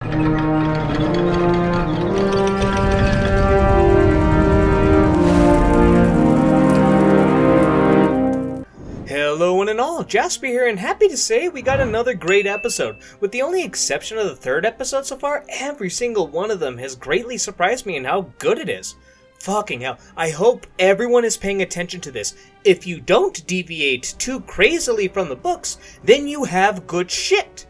Hello one and all, Jasper here, and happy to say we got another great episode. With the only exception of the third episode so far, every single one of them has greatly surprised me in how good it is. Fucking hell, I hope everyone is paying attention to this. If you don't deviate too crazily from the books, then you have good shit.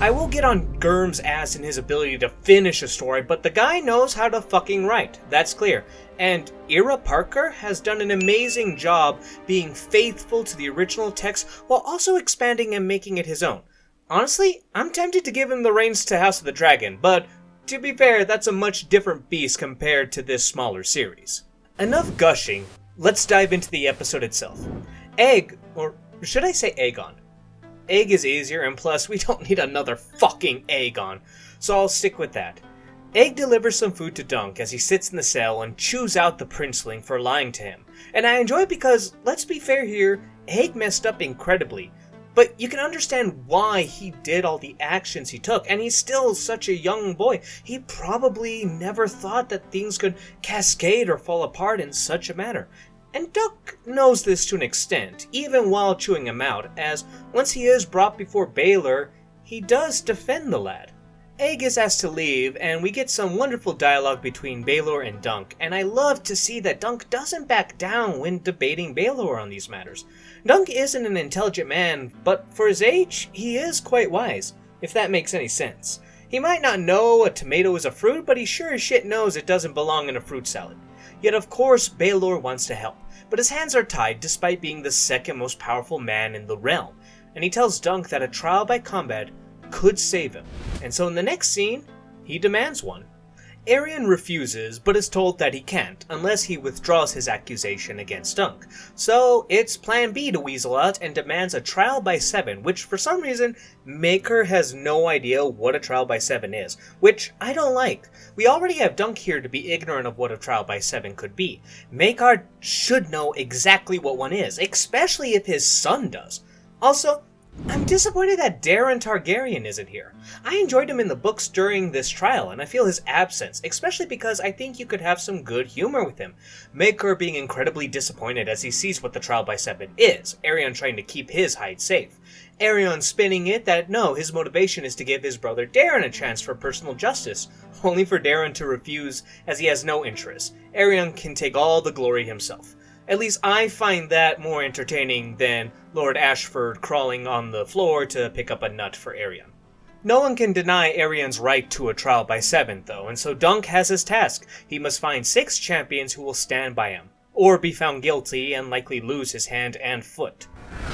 I will get on Gurm's ass in his ability to finish a story, but the guy knows how to fucking write, that's clear. And Ira Parker has done an amazing job being faithful to the original text while also expanding and making it his own. Honestly, I'm tempted to give him the reins to House of the Dragon, but to be fair, that's a much different beast compared to this smaller series. Enough gushing, let's dive into the episode itself. Egg, or should I say Aegon? Egg is easier, and plus, we don't need another fucking Aegon, so I'll stick with that. Egg delivers some food to Dunk as he sits in the cell and chews out the princeling for lying to him. And I enjoy it because, let's be fair here, Egg messed up incredibly. But you can understand why he did all the actions he took, and he's still such a young boy. He probably never thought that things could cascade or fall apart in such a manner. And Duck knows this to an extent, even while chewing him out, as once he is brought before Baelor, he does defend the lad. Egg is asked to leave, and we get some wonderful dialogue between Baelor and Dunk, and I love to see that Dunk doesn't back down when debating Baelor on these matters. Dunk isn't an intelligent man, but for his age, he is quite wise, if that makes any sense. He might not know a tomato is a fruit, but he sure as shit knows it doesn't belong in a fruit salad. Yet of course, Baelor wants to help, but his hands are tied despite being the second most powerful man in the realm, and he tells Dunk that a trial by combat could save him, and so in the next scene, he demands one. Arion refuses, but is told that he can't, unless he withdraws his accusation against Dunk. So it's plan B to weasel out and demands a trial by 7, which for some reason, Maker has no idea what a trial by 7 is, which I don't like. We already have Dunk here to be ignorant of what a trial by 7 could be. Maker should know exactly what one is, especially if his son does. Also, I'm disappointed that Daeron Targaryen isn't here. I enjoyed him in the books during this trial, and I feel his absence, especially because I think you could have some good humor with him. Maker being incredibly disappointed as he sees what the trial by 7 is, Arion trying to keep his hide safe. Arion spinning it that no, his motivation is to give his brother Daeron a chance for personal justice, only for Daeron to refuse as he has no interest. Arion can take all the glory himself. At least I find that more entertaining than Lord Ashford crawling on the floor to pick up a nut for Arion. No one can deny Arion's right to a trial by 7 though, and so Dunk has his task. He must find 6 champions who will stand by him, or be found guilty and likely lose his hand and foot.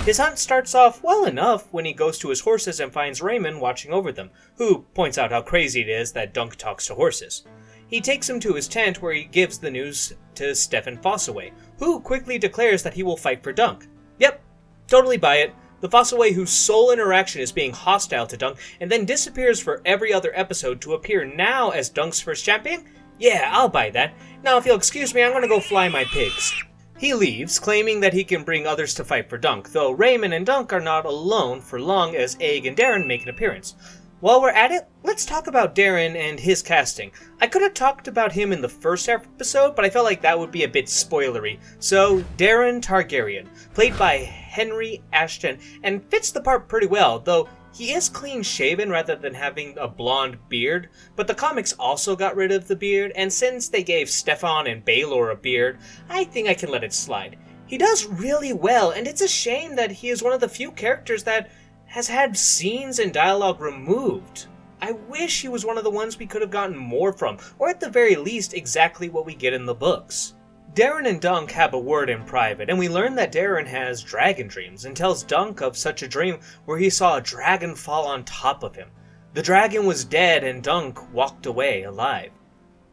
His hunt starts off well enough when he goes to his horses and finds Raymond watching over them, who points out how crazy it is that Dunk talks to horses. He takes him to his tent where he gives the news to Stefan Fossaway, who quickly declares that he will fight for Dunk. Yep, totally buy it. The Fossaway whose sole interaction is being hostile to Dunk and then disappears for every other episode to appear now as Dunk's first champion? Yeah, I'll buy that. Now if you'll excuse me, I'm gonna go fly my pigs. He leaves, claiming that he can bring others to fight for Dunk, though Raymond and Dunk are not alone for long as Egg and Daeron make an appearance. While we're at it, let's talk about Daeron and his casting. I could have talked about him in the first episode, but I felt like that would be a bit spoilery. So, Daeron Targaryen, played by Henry Ashton, and fits the part pretty well, though he is clean-shaven rather than having a blonde beard, but the comics also got rid of the beard, and since they gave Stefan and Baelor a beard, I think I can let it slide. He does really well, and it's a shame that he is one of the few characters that has had scenes and dialogue removed. I wish he was one of the ones we could have gotten more from, or at the very least exactly what we get in the books. Daeron and Dunk have a word in private, and we learn that Daeron has dragon dreams and tells Dunk of such a dream where he saw a dragon fall on top of him. The dragon was dead and Dunk walked away alive.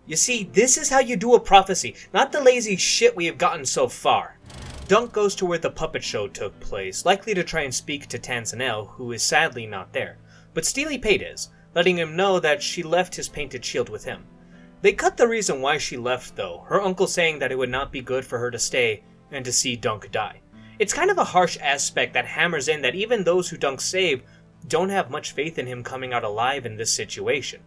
You see, this is how you do a prophecy, not the lazy shit we have gotten so far. Dunk goes to where the puppet show took place, likely to try and speak to Tanzanelle, who is sadly not there. But Steely Pate is, letting him know that she left his painted shield with him. They cut the reason why she left though, her uncle saying that it would not be good for her to stay and to see Dunk die. It's kind of a harsh aspect that hammers in that even those who Dunk saved don't have much faith in him coming out alive in this situation.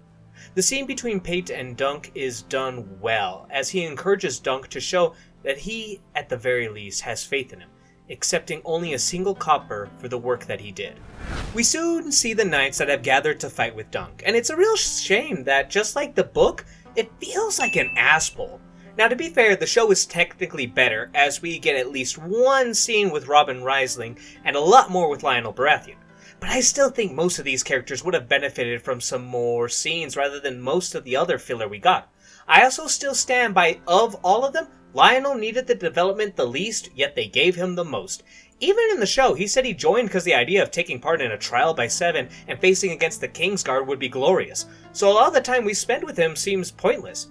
The scene between Pate and Dunk is done well, as he encourages Dunk to show that he, at the very least, has faith in him, accepting only a single copper for the work that he did. We soon see the knights that have gathered to fight with Dunk, and it's a real shame that, just like the book, it feels like an asshole. Now, to be fair, the show is technically better, as we get at least one scene with Robin Riesling and a lot more with Lionel Baratheon. But I still think most of these characters would have benefited from some more scenes rather than most of the other filler we got. I also still stand by, of all of them, Lionel needed the development the least, yet they gave him the most. Even in the show, he said he joined because the idea of taking part in a trial by 7 and facing against the Kingsguard would be glorious. So a lot of the time we spend with him seems pointless.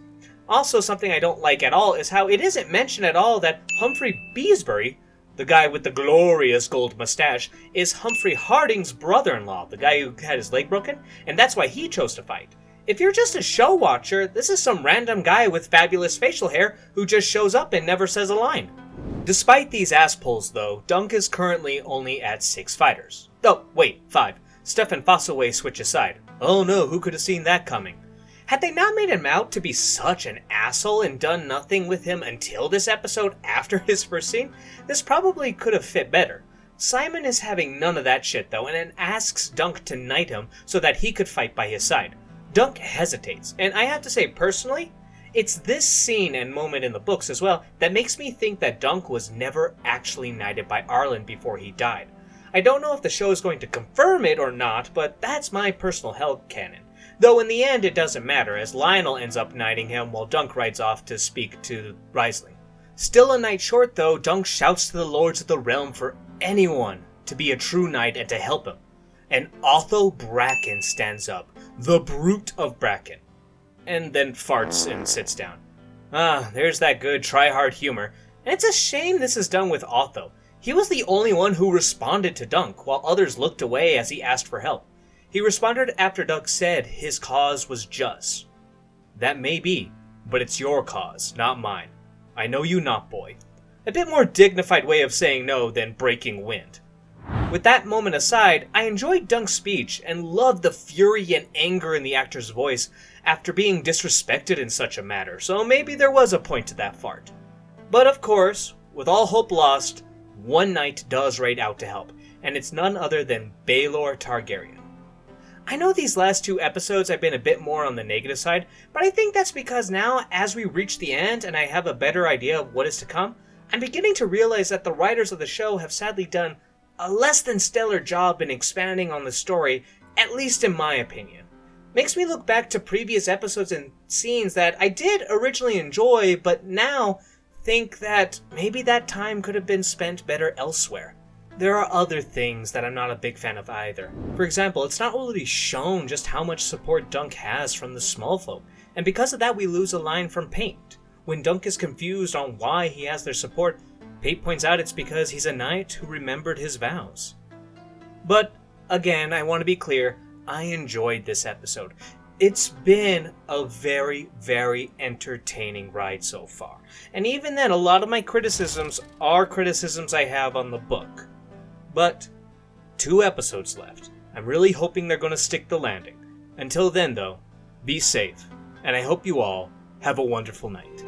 Also, something I don't like at all is how it isn't mentioned at all that Humphrey Beesbury, the guy with the glorious gold mustache, is Humphrey Harding's brother-in-law, the guy who had his leg broken, and that's why he chose to fight. If you're just a show watcher, this is some random guy with fabulous facial hair who just shows up and never says a line. Despite these asspulls though, Dunk is currently only at 6 fighters. Oh, wait, 5. Stefan Fossaway switches side. Oh no, who could have seen that coming? Had they not made him out to be such an asshole and done nothing with him until this episode after his first scene, this probably could have fit better. Simon is having none of that shit though, and then asks Dunk to knight him so that he could fight by his side. Dunk hesitates, and I have to say personally, it's this scene and moment in the books as well that makes me think that Dunk was never actually knighted by Arlen before he died. I don't know if the show is going to confirm it or not, but that's my personal headcanon. Though in the end it doesn't matter, as Lionel ends up knighting him while Dunk rides off to speak to Riesling. Still a night short though, Dunk shouts to the lords of the realm for anyone to be a true knight and to help him. And Otho Bracken stands up, the brute of Bracken, and then farts and sits down. There's that good try-hard humor, and it's a shame this is done with Otho. He was the only one who responded to Dunk, while others looked away as he asked for help. He responded after Dunk said his cause was just. That may be, but it's your cause, not mine. I know you not, boy. A bit more dignified way of saying no than breaking wind. With that moment aside, I enjoyed Dunk's speech and loved the fury and anger in the actor's voice after being disrespected in such a matter, so maybe there was a point to that fart. But of course, with all hope lost, one knight does ride out to help, and it's none other than Baelor Targaryen. I know these last 2 episodes I've been a bit more on the negative side, but I think that's because now, as we reach the end and I have a better idea of what is to come, I'm beginning to realize that the writers of the show have sadly done a less than stellar job in expanding on the story, at least in my opinion. Makes me look back to previous episodes and scenes that I did originally enjoy, but now think that maybe that time could have been spent better elsewhere. There are other things that I'm not a big fan of either. For example, it's not really shown just how much support Dunk has from the small folk, and because of that we lose a line from Pate. When Dunk is confused on why he has their support, Pate points out it's because he's a knight who remembered his vows. But, again, I want to be clear, I enjoyed this episode. It's been a very, very entertaining ride so far. And even then, a lot of my criticisms are criticisms I have on the book. But 2 episodes left. I'm really hoping they're going to stick the landing. Until then, though, be safe, and I hope you all have a wonderful night.